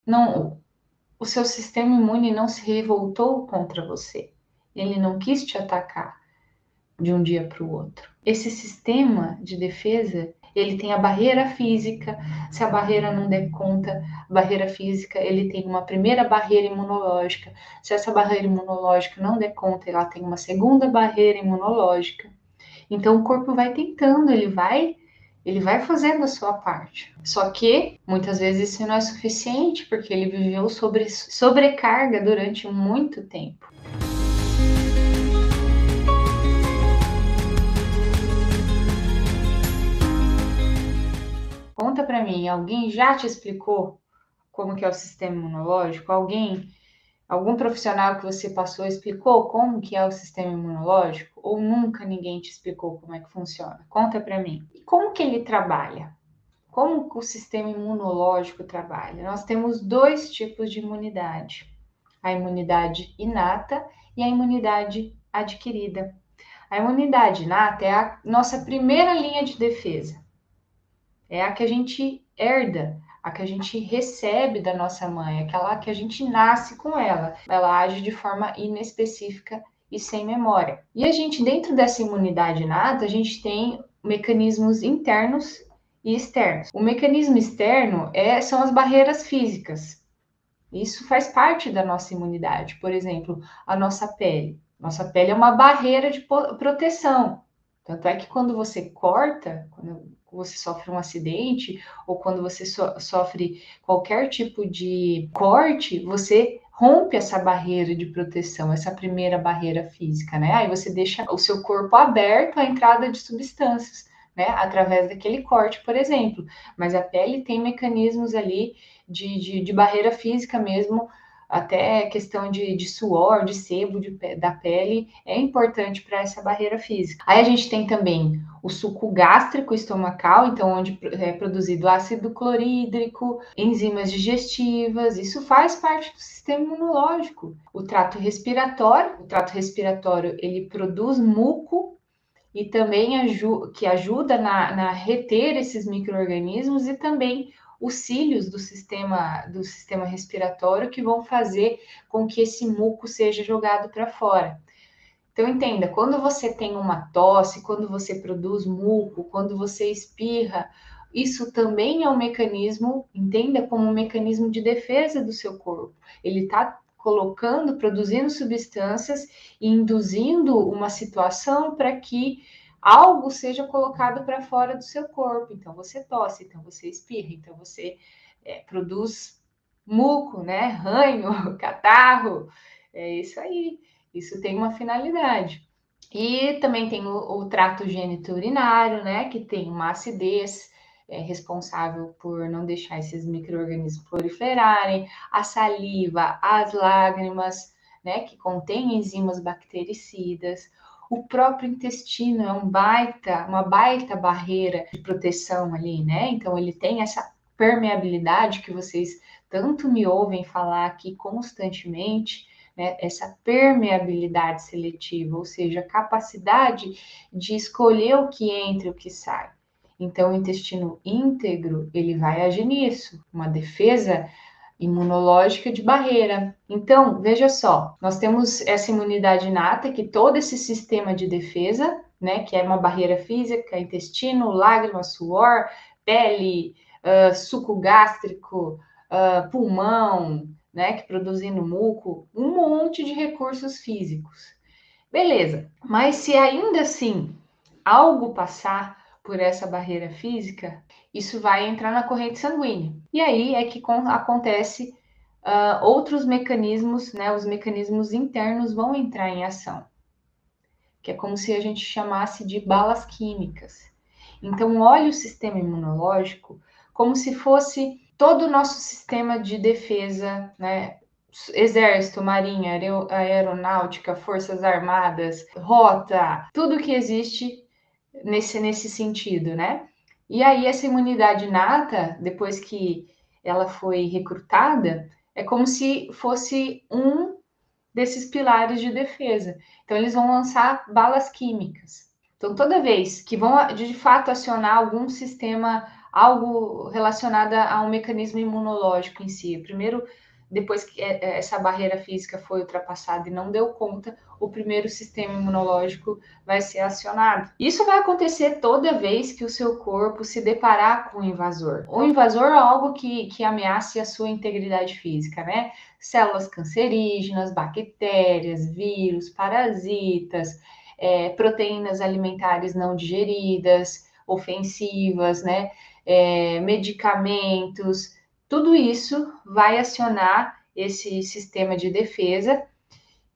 não, o seu sistema imune não se revoltou contra você. Ele não quis te atacar de um dia para o outro. Esse sistema de defesa, ele tem a barreira física. Se a barreira não der conta, a barreira física, ele tem uma primeira barreira imunológica. Se essa barreira imunológica não der conta, ela tem uma segunda barreira imunológica. Então o corpo vai tentando, ele vai fazendo a sua parte. Só que muitas vezes isso não é suficiente, porque ele viveu sobrecarga durante muito tempo. Conta para mim, alguém já te explicou como que é o sistema imunológico? Algum profissional que você passou explicou como que é o sistema imunológico? Ou nunca ninguém te explicou como é que funciona? Conta para mim. E como que ele trabalha? Como que o sistema imunológico trabalha? Nós temos dois tipos de imunidade: a imunidade inata e a imunidade adquirida. A imunidade inata é a nossa primeira linha de defesa. É a que a gente herda, a que a gente recebe da nossa mãe, aquela que a gente nasce com ela. Ela age de forma inespecífica e sem memória. E a gente, dentro dessa imunidade inata, a gente tem mecanismos internos e externos. O mecanismo externo são as barreiras físicas. Isso faz parte da nossa imunidade. Por exemplo, a nossa pele. Nossa pele é uma barreira de proteção. Tanto é que quando você corta, quando você sofre um acidente ou quando você sofre qualquer tipo de corte, você rompe essa barreira de proteção, essa primeira barreira física, né? Aí você deixa o seu corpo aberto à entrada de substâncias, né? Através daquele corte, por exemplo. Mas a pele tem mecanismos ali de barreira física mesmo, até questão de suor, de sebo da pele, é importante para essa barreira física. Aí a gente tem também o suco gástrico estomacal, então onde é produzido ácido clorídrico, enzimas digestivas, isso faz parte do sistema imunológico. O trato respiratório, ele produz muco e também que ajuda na reter esses micro-organismos, e também os cílios do sistema respiratório, que vão fazer com que esse muco seja jogado para fora. Então, entenda, quando você tem uma tosse, quando você produz muco, quando você espirra, isso também é um mecanismo, entenda como um mecanismo de defesa do seu corpo. Ele está produzindo substâncias e induzindo uma situação para que algo seja colocado para fora do seu corpo. Então, você tosse, então você espirra, então você produz muco, né? Ranho, catarro, é isso aí. Isso tem uma finalidade. E também tem o trato gênito-urinário, né? Que tem uma acidez responsável por não deixar esses micro-organismos proliferarem, a saliva, as lágrimas, né? Que contém enzimas bactericidas. O próprio intestino é uma baita barreira de proteção ali, né? Então ele tem essa permeabilidade que vocês tanto me ouvem falar aqui constantemente, né? Essa permeabilidade seletiva, ou seja, a capacidade de escolher o que entra e o que sai. Então, o intestino íntegro, ele vai agir nisso, uma defesa imunológica de barreira. Então, veja só, nós temos essa imunidade inata, que todo esse sistema de defesa, né, que é uma barreira física, intestino, lágrimas, suor, pele, suco gástrico, pulmão, né, que produzindo muco, um monte de recursos físicos. Beleza, mas se ainda assim algo passar por essa barreira física, isso vai entrar na corrente sanguínea. E aí é que acontece outros mecanismos, né? Os mecanismos internos vão entrar em ação, que é como se a gente chamasse de balas químicas. Então, olhe o sistema imunológico como se fosse todo o nosso sistema de defesa, né? Exército, Marinha, Aeronáutica, Forças Armadas, Rota, tudo que existe nesse sentido, né? E aí essa imunidade inata, depois que ela foi recrutada, é como se fosse um desses pilares de defesa. Então eles vão lançar balas químicas. Então toda vez que vão de fato acionar algum sistema algo relacionado a um mecanismo imunológico em si. Primeiro, depois que essa barreira física foi ultrapassada e não deu conta, o primeiro sistema imunológico vai ser acionado. Isso vai acontecer toda vez que o seu corpo se deparar com o invasor. O invasor é algo que ameace a sua integridade física, né? Células cancerígenas, bactérias, vírus, parasitas, proteínas alimentares não digeridas, ofensivas, né? Medicamentos, tudo isso vai acionar esse sistema de defesa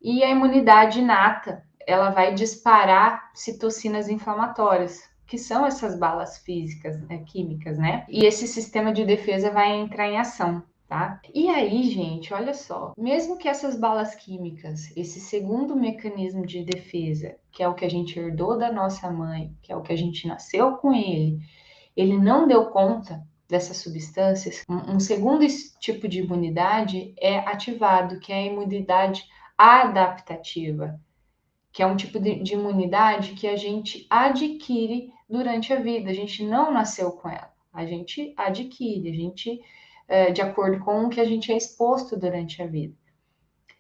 e a imunidade inata, ela vai disparar citocinas inflamatórias, que são essas balas físicas, químicas, né? E esse sistema de defesa vai entrar em ação. Tá? E aí, gente, olha só, mesmo que essas balas químicas, esse segundo mecanismo de defesa, que é o que a gente herdou da nossa mãe, que é o que a gente nasceu com ele não deu conta dessas substâncias, um segundo tipo de imunidade é ativado, que é a imunidade adaptativa, que é um tipo de imunidade que a gente adquire durante a vida. A gente não nasceu com ela, a gente adquire, de acordo com o que a gente é exposto durante a vida.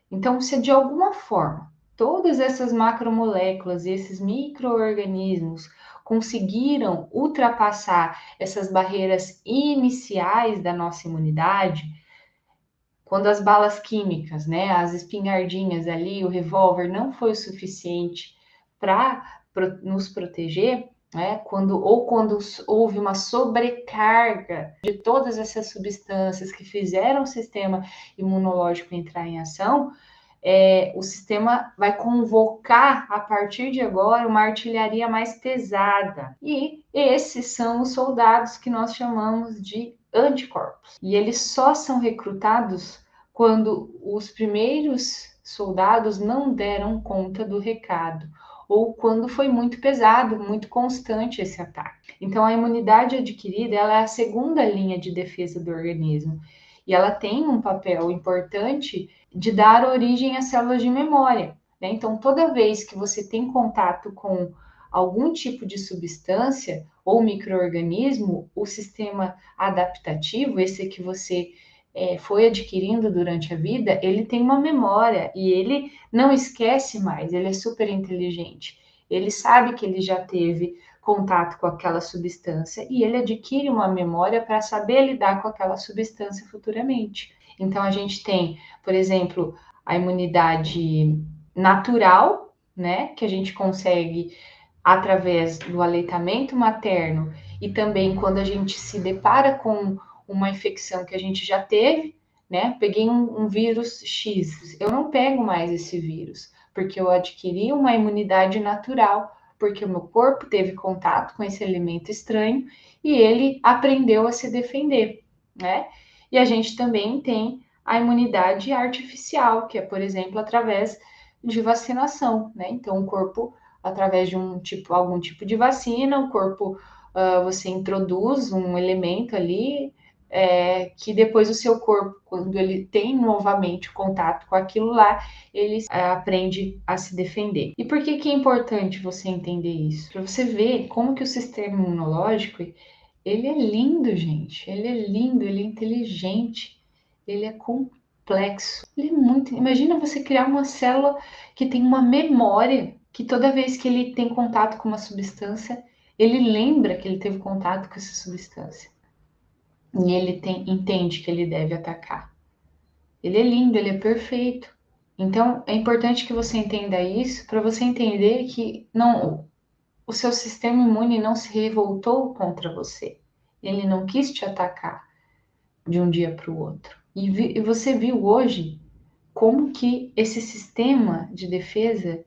Então, se de alguma forma todas essas macromoléculas e esses micro-organismos conseguiram ultrapassar essas barreiras iniciais da nossa imunidade, quando as balas químicas, né, as espingardinhas ali, o revólver não foi o suficiente para nos proteger, né, quando houve uma sobrecarga de todas essas substâncias que fizeram o sistema imunológico entrar em ação, o sistema vai convocar a partir de agora uma artilharia mais pesada. E esses são os soldados que nós chamamos de anticorpos. E eles só são recrutados quando os primeiros soldados não deram conta do recado, ou quando foi muito pesado, muito constante esse ataque. Então, a imunidade adquirida ela é a segunda linha de defesa do organismo. E ela tem um papel importante de dar origem às células de memória, né? Então, toda vez que você tem contato com algum tipo de substância ou microorganismo, o sistema adaptativo, esse que você foi adquirindo durante a vida, ele tem uma memória e ele não esquece mais, ele é super inteligente. Ele sabe que ele já teve contato com aquela substância e ele adquire uma memória para saber lidar com aquela substância futuramente. Então, a gente tem, por exemplo, a imunidade natural, né, que a gente consegue através do aleitamento materno e também quando a gente se depara com uma infecção que a gente já teve, né? Peguei um vírus X, eu não pego mais esse vírus, porque eu adquiri uma imunidade natural, porque o meu corpo teve contato com esse elemento estranho e ele aprendeu a se defender, né? E a gente também tem a imunidade artificial, que é, por exemplo, através de vacinação, né? Então, o corpo, através de algum tipo de vacina, o corpo, você introduz um elemento ali, que depois o seu corpo, quando ele tem novamente o contato com aquilo lá, ele aprende a se defender. E por que é importante você entender isso? Para você ver como que o sistema imunológico, ele é lindo, gente. Ele é lindo, ele é inteligente, ele é complexo. Ele é muito. Imagina você criar uma célula que tem uma memória, que toda vez que ele tem contato com uma substância, ele lembra que ele teve contato com essa substância. E ele entende que ele deve atacar. Ele é lindo, ele é perfeito. Então, é importante que você entenda isso para você entender que não, o seu sistema imune não se revoltou contra você. Ele não quis te atacar de um dia para o outro. E você viu hoje como que esse sistema de defesa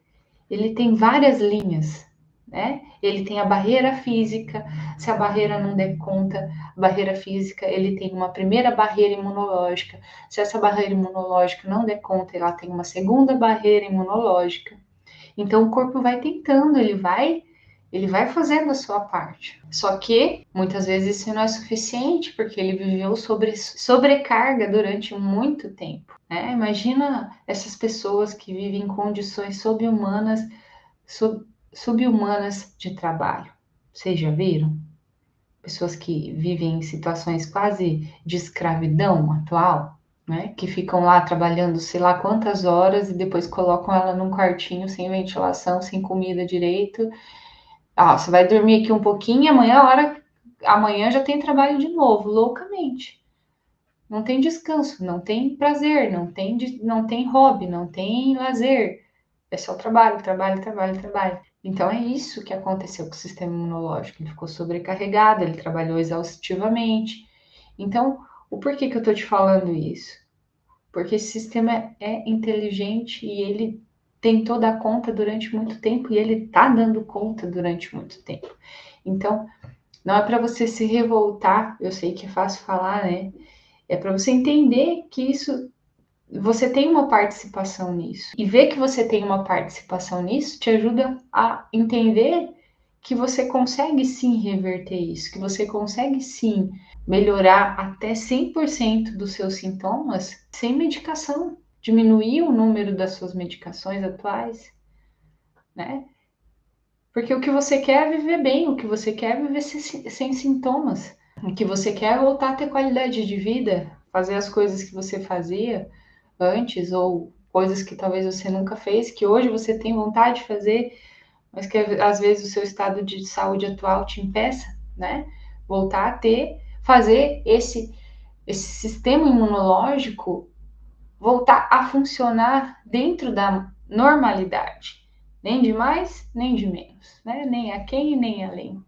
ele tem várias linhas, né? Ele tem a barreira física, se a barreira não der conta, a barreira física, ele tem uma primeira barreira imunológica. Se essa barreira imunológica não der conta, ela tem uma segunda barreira imunológica. Então o corpo vai tentando, ele vai fazendo a sua parte. Só que muitas vezes isso não é suficiente, porque ele viveu sobrecarga durante muito tempo. Né? Imagina essas pessoas que vivem em condições subhumanas de trabalho. Vocês já viram? pessoas que vivem em situações quase de escravidão atual, né? Que ficam lá trabalhando sei lá quantas horas e depois colocam ela num quartinho sem ventilação, sem comida direito. Ah, você vai dormir aqui um pouquinho, amanhã já tem trabalho de novo, loucamente. Não tem descanso, não tem prazer, não tem hobby, não tem lazer. É só trabalho, trabalho, trabalho, trabalho. Então é isso que aconteceu com o sistema imunológico. Ele ficou sobrecarregado, ele trabalhou exaustivamente. Então, o porquê que eu estou te falando isso? Porque esse sistema é inteligente e ele tentou dar conta durante muito tempo e ele está dando conta durante muito tempo. Então, não é para você se revoltar, eu sei que é fácil falar, né? É para você entender que isso você tem uma participação nisso. E ver que você tem uma participação nisso te ajuda a entender que você consegue sim reverter isso, que você consegue sim melhorar até 100% dos seus sintomas sem medicação, diminuir o número das suas medicações atuais, né? Porque o que você quer é viver bem, o que você quer é viver sem sintomas, o que você quer é voltar a ter qualidade de vida, fazer as coisas que você fazia antes ou coisas que talvez você nunca fez, que hoje você tem vontade de fazer, mas que às vezes o seu estado de saúde atual te impeça, né? Voltar a ter, fazer esse sistema imunológico voltar a funcionar dentro da normalidade, nem de mais, nem de menos, né? Nem aquém e nem além.